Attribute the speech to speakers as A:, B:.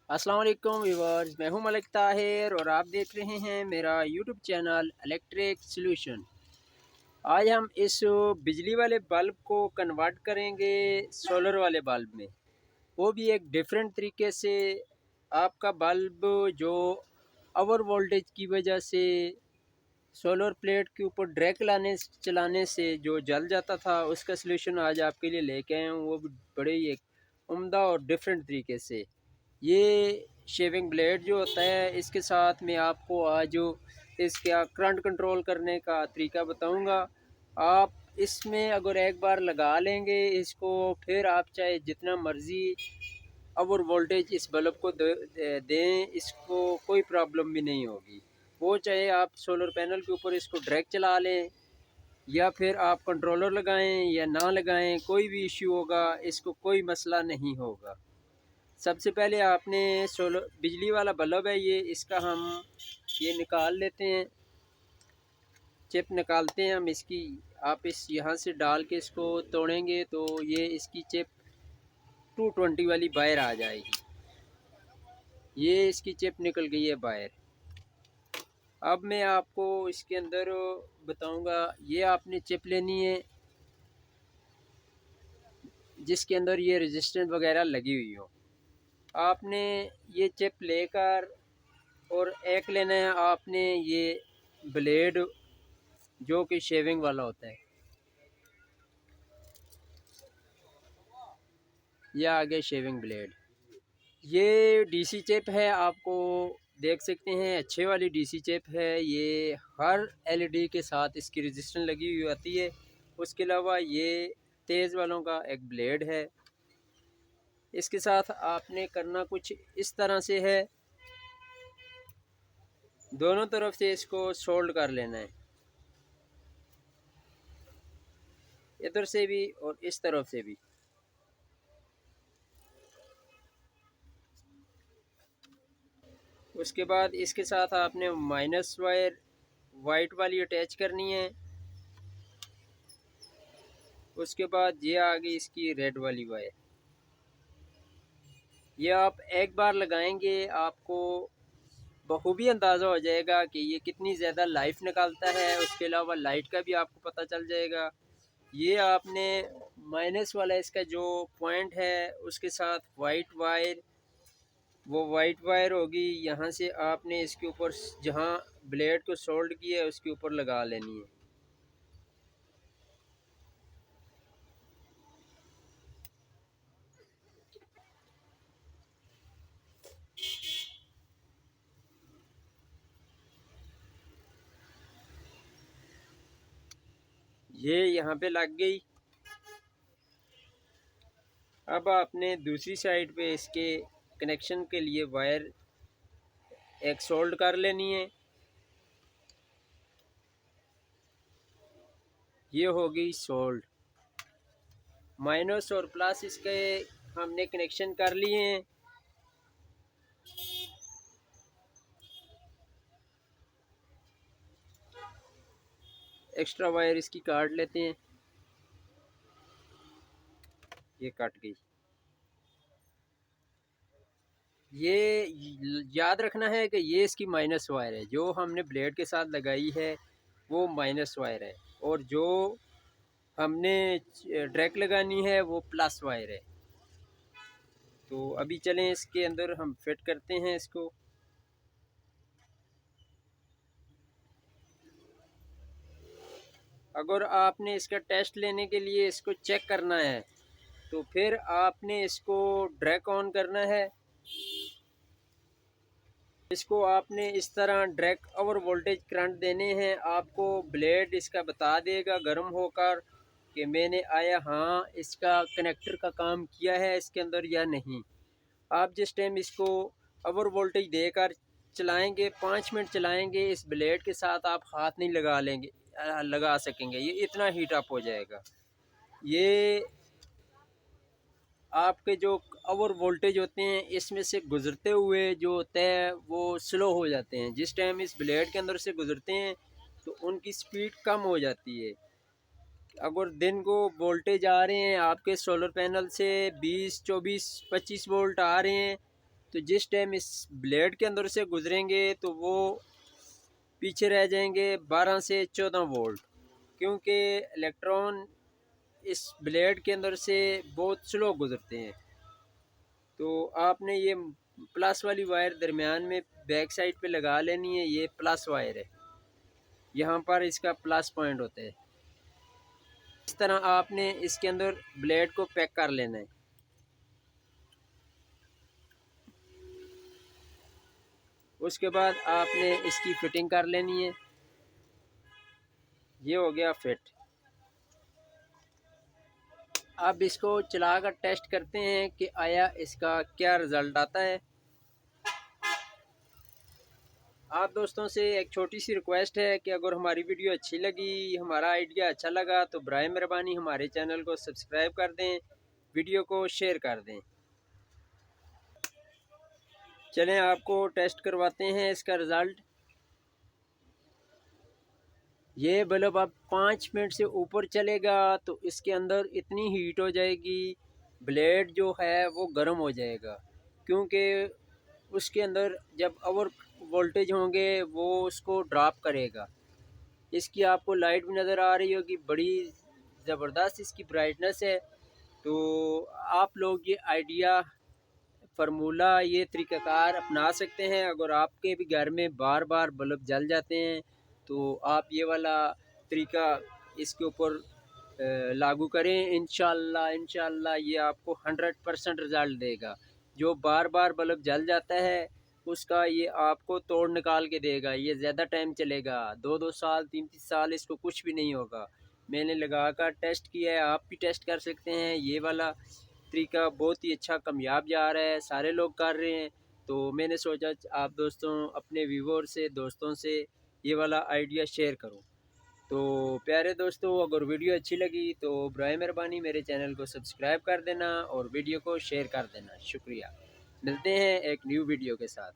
A: अस्सलाम वालेकुम व्यूअर्स, मैं हूं मलिक ताहिर और आप देख रहे हैं मेरा यूट्यूब चैनल इलेक्ट्रिक सॉल्यूशन। आज हम इस बिजली वाले बल्ब को कन्वर्ट करेंगे सोलर वाले बल्ब में, वो भी एक डिफरेंट तरीके से। आपका बल्ब जो ओवर वोल्टेज की वजह से सोलर प्लेट के ऊपर डायरेक्ट चलाने से जो जल जाता था, उसका सलूशन आज आपके लिए लेके आए हूँ, वो भी बड़े ही एक उम्दा और डिफरेंट तरीके से। ये शेविंग ब्लेड जो होता है, इसके साथ में आपको आज इसका करंट कंट्रोल करने का तरीका बताऊंगा। आप इसमें अगर एक बार लगा लेंगे इसको, फिर आप चाहे जितना मर्ज़ी ओवर वोल्टेज इस बल्ब को दें, इसको कोई प्रॉब्लम भी नहीं होगी। वो चाहे आप सोलर पैनल के ऊपर इसको डायरेक्ट चला लें या फिर आप कंट्रोलर लगाएं या ना लगाएं, कोई भी इश्यू होगा, इसको कोई मसला नहीं होगा। सबसे पहले आपने सोलर बिजली वाला बल्ब है ये, इसका हम ये निकाल लेते हैं, चिप निकालते हैं हम इसकी। आप इस यहाँ से डाल के इसको तोड़ेंगे तो ये इसकी चिप 220 वाली बाहर आ जाएगी। ये इसकी चिप निकल गई है बाहर। अब मैं आपको इसके अंदर बताऊंगा। ये आपने चिप लेनी है जिसके अंदर ये रेजिस्टेंस वगैरह लगी हुई हो। आपने ये चिप लेकर और एक लेना है आपने ये ब्लेड जो कि शेविंग वाला होता है। ये आगे शेविंग ब्लेड। ये डीसी चिप है, आपको देख सकते हैं अच्छे वाली डीसी चिप है। ये हर एलईडी के साथ इसकी रेजिस्टेंस लगी हुई आती है। उसके अलावा ये तेज़ वालों का एक ब्लेड है। इसके साथ आपने करना कुछ इस तरह से है, दोनों तरफ से इसको सोल्ड कर लेना है, इधर से भी और इस तरफ से भी। उसके बाद इसके साथ आपने माइनस वायर वाइट वाली अटैच करनी है। उसके बाद ये आ गई इसकी रेड वाली वायर। ये आप एक बार लगाएंगे आपको बखूबी अंदाज़ा हो जाएगा कि ये कितनी ज़्यादा लाइफ निकालता है। उसके अलावा लाइट का भी आपको पता चल जाएगा। ये आपने माइनस वाला इसका जो पॉइंट है उसके साथ वाइट वायर, वो वाइट वायर होगी, यहाँ से आपने इसके ऊपर जहाँ ब्लेड को सोल्ड किया है उसके ऊपर लगा लेनी है। ये यहाँ पे लग गई। अब आपने दूसरी साइड पे इसके कनेक्शन के लिए वायर एक सोल्ड कर लेनी है। ये हो गई सोल्ड। माइनस और प्लस इसके हमने कनेक्शन कर लिए हैं। एक्स्ट्रा वायर इसकी काट लेते हैं। ये कट गई। ये याद रखना है कि ये इसकी माइनस वायर है, जो हमने ब्लेड के साथ लगाई है वो माइनस वायर है, और जो हमने डायरेक्ट लगानी है वो प्लस वायर है। तो अभी चलें इसके अंदर हम फिट करते हैं इसको। अगर आपने इसका टेस्ट लेने के लिए इसको चेक करना है तो फिर आपने इसको ड्रैग ऑन करना है। इसको आपने इस तरह डायरेक्ट ओवर वोल्टेज करंट देने हैं। आपको ब्लेड इसका बता देगा गर्म होकर कि मैंने आया हाँ इसका कनेक्टर का काम किया है इसके अंदर या नहीं। आप जिस टाइम इसको ओवर वोल्टेज देकर चलाएंगे, 5 मिनट चलाएंगे, इस ब्लेड के साथ आप हाथ नहीं लगा सकेंगे, ये इतना हीट अप हो जाएगा। ये आपके जो ओवर वोल्टेज होते हैं इसमें से गुजरते हुए जो होते हैं वो स्लो हो जाते हैं। जिस टाइम इस ब्लेड के अंदर से गुजरते हैं तो उनकी स्पीड कम हो जाती है। अगर दिन को वोल्टेज आ रहे हैं आपके सोलर पैनल से 20, 24, 25 वोल्ट आ रहे हैं, तो जिस टाइम इस ब्लेड के अंदर से गुजरेंगे तो वो पीछे रह जाएंगे 12 से 14 वोल्ट, क्योंकि इलेक्ट्रॉन इस ब्लेड के अंदर से बहुत स्लो गुजरते हैं। तो आपने ये प्लस वाली वायर दरमियान में बैक साइड पे लगा लेनी है। ये प्लस वायर है, यहाँ पर इसका प्लस पॉइंट होता है। इस तरह आपने इसके अंदर ब्लेड को पैक कर लेना है। उसके बाद आपने इसकी फिटिंग कर लेनी है। ये हो गया फिट। अब इसको चलाकर टेस्ट करते हैं कि आया इसका क्या रिज़ल्ट आता है। आप दोस्तों से एक छोटी सी रिक्वेस्ट है कि अगर हमारी वीडियो अच्छी लगी, हमारा आइडिया अच्छा लगा, तो बराए मेहरबानी हमारे चैनल को सब्सक्राइब कर दें, वीडियो को शेयर कर दें। चलें आपको टेस्ट करवाते हैं इसका रिज़ल्ट। ये बल्ब अब 5 मिनट से ऊपर चलेगा तो इसके अंदर इतनी हीट हो जाएगी, ब्लेड जो है वो गर्म हो जाएगा, क्योंकि उसके अंदर जब ओवर वोल्टेज होंगे वो उसको ड्रॉप करेगा। इसकी आपको लाइट भी नज़र आ रही होगी, बड़ी ज़बरदस्त इसकी ब्राइटनेस है। तो आप लोग ये आइडिया, फार्मूला, ये तरीक़ाकार अपना सकते हैं। अगर आपके भी घर में बार बार बल्ब जल जाते हैं तो आप ये वाला तरीका इसके ऊपर लागू करें। इंशाल्लाह ये आपको 100% रिज़ल्ट देगा। जो बार बार बल्ब जल जाता है उसका ये आपको तोड़ निकाल के देगा। ये ज़्यादा टाइम चलेगा, 2-2 साल 3-3 साल इसको कुछ भी नहीं होगा। मैंने लगा कर टेस्ट किया है, आप भी टेस्ट कर सकते हैं। ये वाला तरीका बहुत ही अच्छा कामयाब जा रहा है, सारे लोग कर रहे हैं। तो मैंने सोचा आप दोस्तों अपने व्यूवर से, दोस्तों से ये वाला आइडिया शेयर करूं। तो प्यारे दोस्तों, अगर वीडियो अच्छी लगी तो बराए मेहरबानी मेरे चैनल को सब्सक्राइब कर देना और वीडियो को शेयर कर देना। शुक्रिया। मिलते हैं एक न्यू वीडियो के साथ।